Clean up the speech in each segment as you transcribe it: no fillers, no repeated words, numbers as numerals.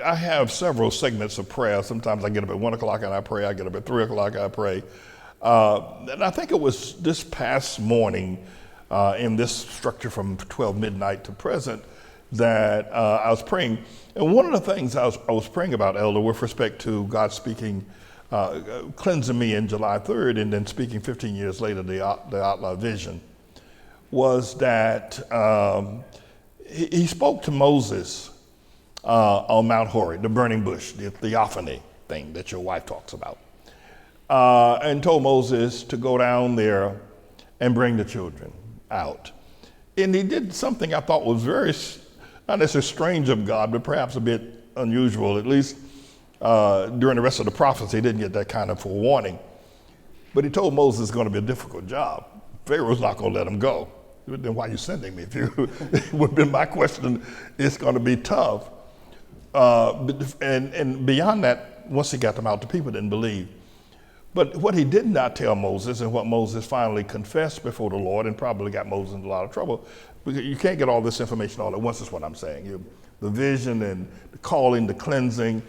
I have several segments of prayer. Sometimes I get up at 1 o'clock and I pray. I get up at 3 o'clock, I pray. And I think it was this past morning in this structure from 12 midnight to present that I was praying. And one of the things I was praying about, Elder, with respect to God speaking, cleansing me in July 3rd and then speaking 15 years later, the ATLAH vision, was that he spoke to Moses on Mount Horeb, the burning bush, the theophany thing that your wife talks about, and told Moses to go down there and bring the children out. And he did something I thought was very, not necessarily strange of God, but perhaps a bit unusual. At least during the rest of the prophecy, he didn't get that kind of forewarning. But he told Moses it's going to be a difficult job. Pharaoh's not going to let him go. Then why are you sending me? If you it would have been my question, it's going to be tough. And beyond that, once he got them out, the people didn't believe. But what he did not tell Moses, and what Moses finally confessed before the Lord, and probably got Moses in a lot of trouble, because you can't get all this information all at once, is what I'm saying. The vision and the calling, the cleansing,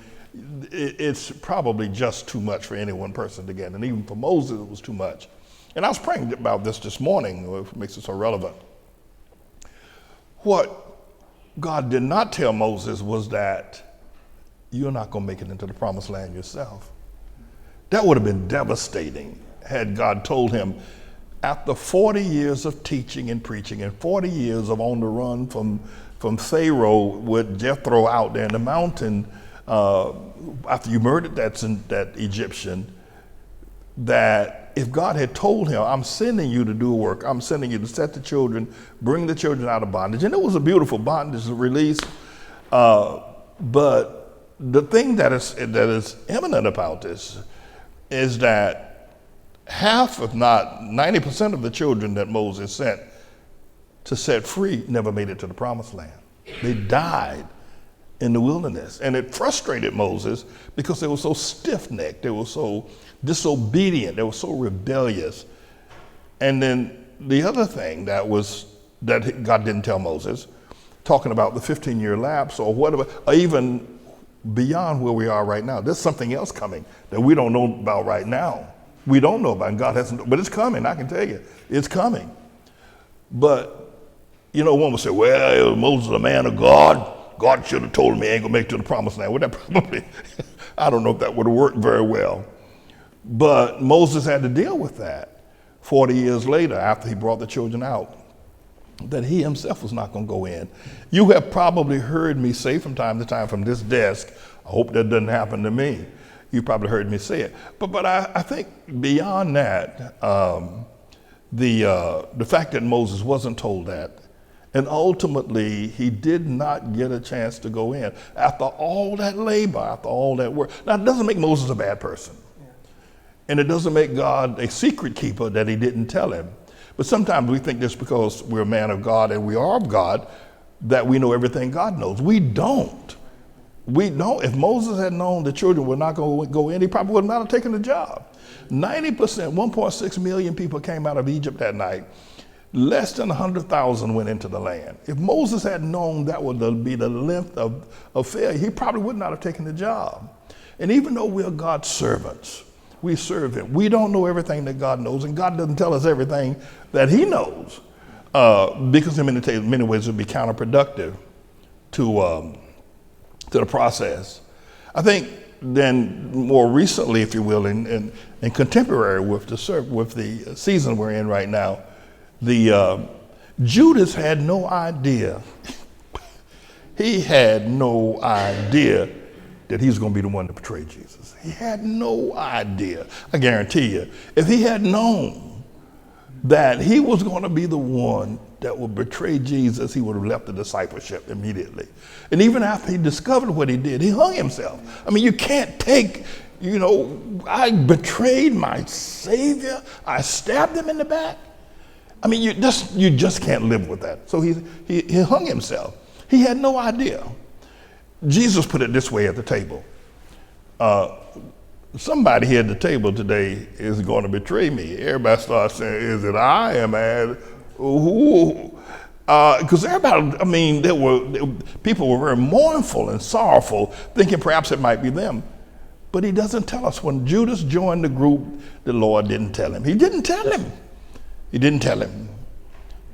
it's probably just too much for any one person to get. And even for Moses, it was too much. And I was praying about this morning, which makes it so relevant. What God did not tell Moses was that you're not going to make it into the promised land yourself. That would have been devastating had God told him, after 40 years of teaching and preaching and 40 years of on the run from Pharaoh with Jethro out there in the mountain, after you murdered that Egyptian, that if God had told him, I'm sending you to do work, I'm sending you to set the children, bring the children out of bondage. And it was a beautiful bondage release. But the thing that is eminent about this is that half, if not 90% of the children that Moses sent to set free never made it to the promised land. They died in the wilderness. And it frustrated Moses because they were so stiff-necked, they were so disobedient, they were so rebellious. And then the other thing that God didn't tell Moses, talking about the 15-year lapse or whatever, or even beyond where we are right now, there's something else coming that we don't know about right now. We don't know about, and God hasn't, but it's coming, I can tell you, it's coming. But, one would say, well, Moses is a man of God. God should have told him he ain't gonna make it to the promised land. Well, that probably, I don't know if that would have worked very well. But Moses had to deal with that 40 years later after he brought the children out, that he himself was not going to go in. You have probably heard me say from time to time from this desk, I hope that doesn't happen to me. You probably heard me say it. But I think beyond that, the fact that Moses wasn't told that, and ultimately he did not get a chance to go in after all that labor, after all that work. Now, it doesn't make Moses a bad person. And it doesn't make God a secret keeper that he didn't tell him. But sometimes we think just because we're a man of God and we are of God, that we know everything God knows. We don't. We don't. If Moses had known the children were not going to go in, he probably would not have taken the job. 90%, 1.6 million people came out of Egypt that night. Less than 100,000 went into the land. If Moses had known that would be the length of failure, he probably would not have taken the job. And even though we're God's servants, we serve him. We don't know everything that God knows, and God doesn't tell us everything that he knows, because in many ways it would be counterproductive to the process. I think then more recently, if you will, in contemporary with the season we're in right now, Judas had no idea. He had no idea that he was going to be the one to betray Jesus. He had no idea. I guarantee you, if he had known that he was going to be the one that would betray Jesus, he would have left the discipleship immediately. And even after he discovered what he did, he hung himself. I mean, you can't take, I betrayed my Savior. I stabbed him in the back. I mean, you just can't live with that. So he hung himself. He had no idea. Jesus put it this way at the table. Somebody here at the table today is going to betray me. Everybody starts saying, is it I? Am I? Who? Because everybody, I mean, people were very mournful and sorrowful, thinking perhaps it might be them. But he doesn't tell us. When Judas joined the group, the Lord didn't tell him. He didn't tell him. He didn't tell him.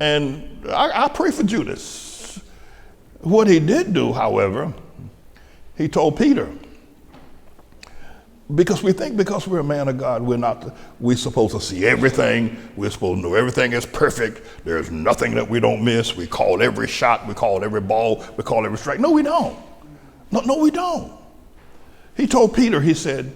And I pray for Judas. What he did do, however, he told Peter, because we think because we're a man of God, we're supposed to see everything. We're supposed to know everything is perfect. There's nothing that we don't miss. We call every shot. We call every ball. We call every strike. No, we don't. No, we don't. He told Peter, he said,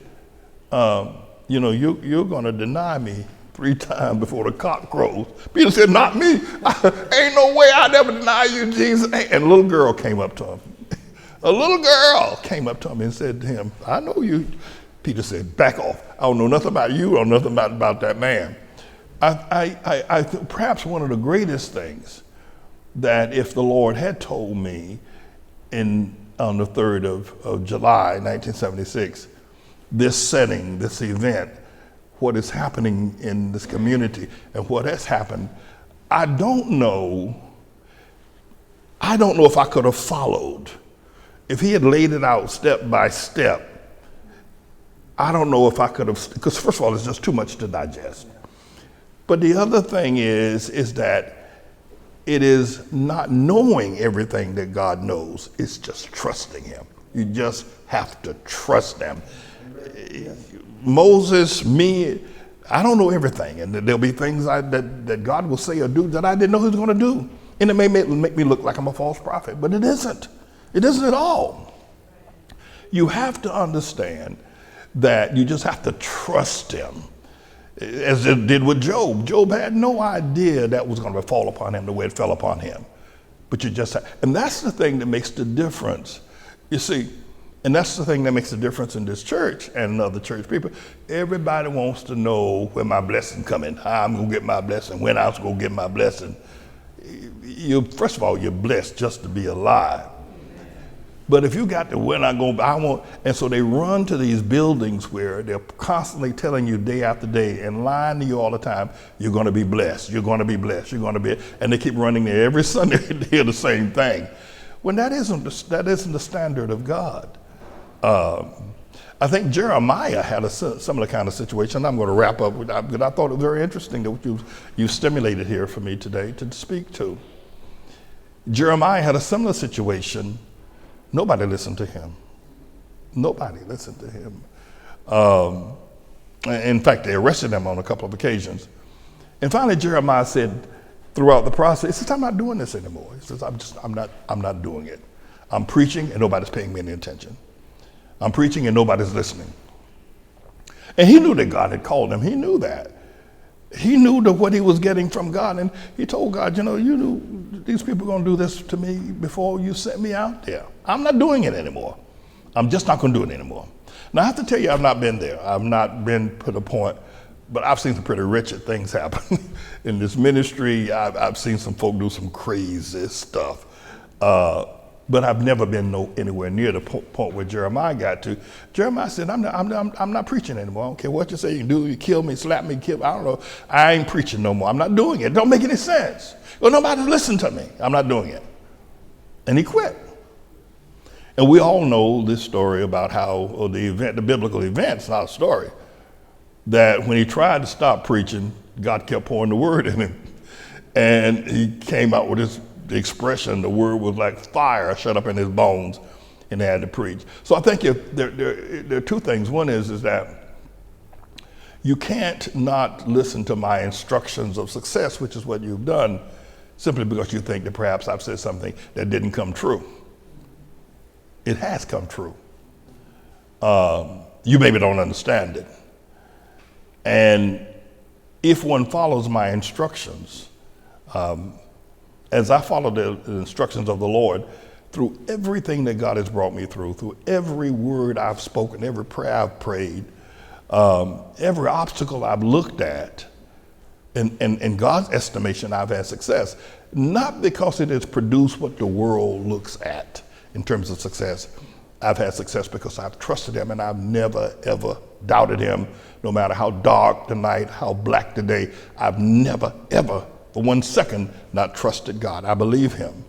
you're going to deny me 3 times before the cock crows. Peter said, not me. Ain't no way I'd ever deny you, Jesus. And a little girl came up to him. A little girl came up to him and said to him, I know you. Peter said, back off. I don't know nothing about you or nothing about that man. I think perhaps one of the greatest things that if the Lord had told me on the 3rd of July, 1976, this setting, this event, what is happening in this community and what has happened, I don't know if I could have followed. If he had laid it out step by step, I don't know if I could have, because first of all, it's just too much to digest. But the other thing is that it is not knowing everything that God knows, it's just trusting him. You just have to trust him. Moses, me, I don't know everything, and there'll be things that God will say or do that I didn't know he was going to do. And it may make me look like I'm a false prophet, but it isn't. It isn't at all. You have to understand that you just have to trust him, as it did with Job. Job had no idea that was going to fall upon him the way it fell upon him. But and that's the thing that makes the difference. You see, and that's the thing that makes the difference in this church and other church people. Everybody wants to know when my blessing coming, how I'm going to get my blessing, when I was going to get my blessing. First of all, you're blessed just to be alive. But if you got to when I want, and so they run to these buildings where they're constantly telling you day after day and lying to you all the time, you're going to be blessed, you're going to be blessed, you're going to be, and they keep running there every Sunday to hear the same thing. When that isn't the standard of God. I think Jeremiah had a similar kind of situation. I'm going to wrap up with that, but I thought it was very interesting that you stimulated here for me today to speak to. Jeremiah had a similar situation. Nobody listened to him. Nobody listened to him. In fact, they arrested him on a couple of occasions. And finally, Jeremiah said, throughout the process, he says, I'm not doing this anymore. He says, I'm not doing it. I'm preaching and nobody's paying me any attention. I'm preaching and nobody's listening. And he knew that God had called him. He knew that. He knew what he was getting from God. And he told God, you knew these people are going to do this to me before you sent me out there. I'm not doing it anymore. I'm just not going to do it anymore. Now, I have to tell you, I've not been there. I've not been to the point, but I've seen some pretty wretched things happen in this ministry. I've seen some folk do some crazy stuff. But I've never been anywhere near the point where Jeremiah got to. Jeremiah said, I'm not preaching anymore. I don't care what you say. You can do, you kill me, slap me, kill me. I don't know. I ain't preaching no more. I'm not doing it. It don't make any sense. Well, nobody listen to me. I'm not doing it. And he quit. And we all know this story about how the biblical event's not a story, that when he tried to stop preaching, God kept pouring the word in him. And he came out with this expression, the word was like fire shut up in his bones, and they had to preach. So I think there are two things. One is that you can't not listen to my instructions of success, which is what you've done, simply because you think that perhaps I've said something that didn't come true. It has come true. You maybe don't understand it. And if one follows my instructions, as I follow the instructions of the Lord, through everything that God has brought me through every word I've spoken, every prayer I've prayed, every obstacle I've looked at, in God's estimation, I've had success. Not because it has produced what the world looks at in terms of success. I've had success because I've trusted him and I've never, ever doubted him. No matter how dark the night, how black the day, I've never, ever for 1 second not trusted God. I believe him.